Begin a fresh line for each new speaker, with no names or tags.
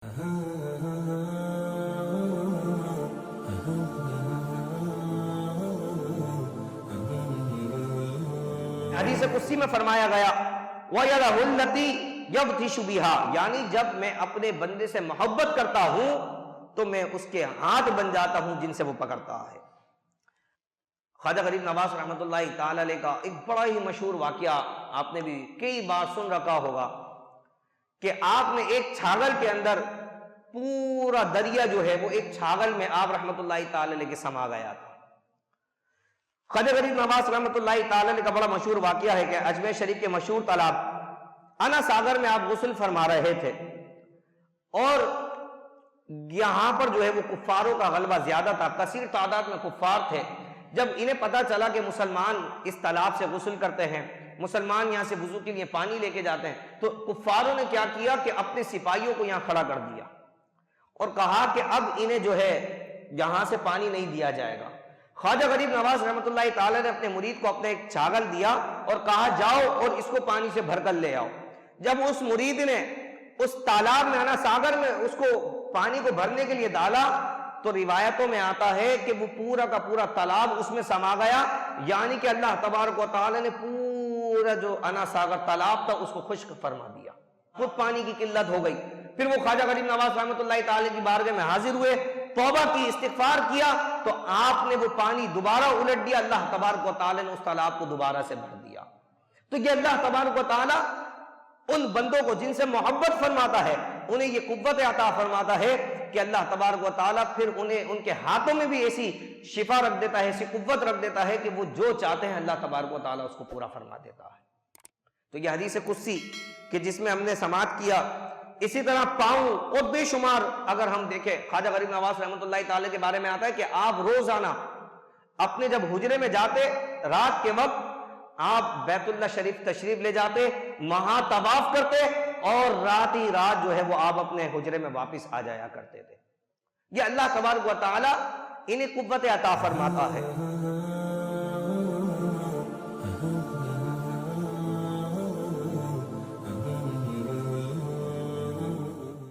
حدیث قدسی میں فرمایا گیا وَيَدَهُ الَّتِي يَبْطِشُ بِهَا، یعنی جب میں اپنے بندے سے محبت کرتا ہوں تو میں اس کے ہاتھ بن جاتا ہوں جن سے وہ پکڑتا ہے۔ خواجہ غریب نواز رحمۃ اللہ تعالی علیہ کا ایک بڑا ہی مشہور واقعہ آپ نے بھی کئی بار سن رکھا ہوگا کہ آپ نے ایک چھاگل کے اندر پورا دریا جو ہے وہ ایک چھاگل میں آپ رحمۃ اللہ تعالی علیہ کے سما گیا تھا۔ خواجہ غریب نواز رحمۃ اللہ تعالی علیہ کا بڑا مشہور واقعہ ہے کہ اجمیر شریف کے مشہور تالاب انا ساگر میں آپ غسل فرما رہے تھے، اور یہاں پر جو ہے وہ کفاروں کا غلبہ زیادہ تھا، کثیر تعداد میں کفار تھے۔ جب انہیں پتا چلا کہ مسلمان اس تالاب سے غسل کرتے ہیں، مسلمان یہاں سے وضو کے لیے پانی لے کے جاتے ہیں، تو کفاروں نے کیا کیا کہ اپنے سپاہیوں کو یہاں کھڑا کر دیا اور کہا کہ اب انہیں جو ہے یہاں سے پانی نہیں دیا جائے گا۔ خواجہ غریب نواز رحمۃ اللہ تعالی نے اپنے مرید کو اپنے ایک چھاگل دیا اور کہا جاؤ اور اس کو پانی سے بھر کر لے آؤ۔ جب اس مرید نے اس تالاب میں انا ساگر میں اس کو پانی کو بھرنے کے لیے ڈالا تو روایتوں میں آتا ہے کہ وہ پورا کا پورا تالاب اس میں سما گیا، یعنی کہ اللہ تبارک و تعالی نے پورا جو انا ساگر تالاب تھا اس کو خشک فرما دیا، خود پانی کی قلت ہو گئی۔ پھر وہ خواجہ غریب نواز رحمۃ اللہ تعالی کی بارگاہ میں حاضر ہوئے، توبہ کی، استغفار کیا، تو آپ نے وہ پانی دوبارہ الٹ دیا، اللہ تبارک و تعالی نے اس تالاب کو دوبارہ سے بھر دیا۔ تو یہ اللہ تبارک و تعالی ان بندوں کو جن سے محبت فرماتا ہے انہیں یہ قوت عطا فرماتا ہے کہ اللہ تبارک و تعالی پھر انہیں ان کے ہاتھوں میں بھی ایسی شفا رکھ دیتا ہے، ایسی قوت رکھ دیتا ہے کہ وہ جو چاہتے ہیں اللہ تبارک و تعالی اس کو پورا فرما دیتا ہے۔ تو یہ حدیث قدسی کہ جس میں ہم نے سماعت کیا، اسی طرح پاؤں اور بے شمار اگر ہم دیکھیں خواجہ غریب نواز رحمۃ اللہ تعالی کے بارے میں آتا ہے کہ آپ روزانہ اپنے جب حجرے میں جاتے رات کے وقت آپ بیت اللہ شریف تشریف لے جاتے، وہاں طواف کرتے اور رات ہی رات جو ہے وہ آپ اپنے حجرے میں واپس آ جایا کرتے تھے۔ یہ اللہ تبارک و تعالی انہیں قوت عطا فرماتا ہے۔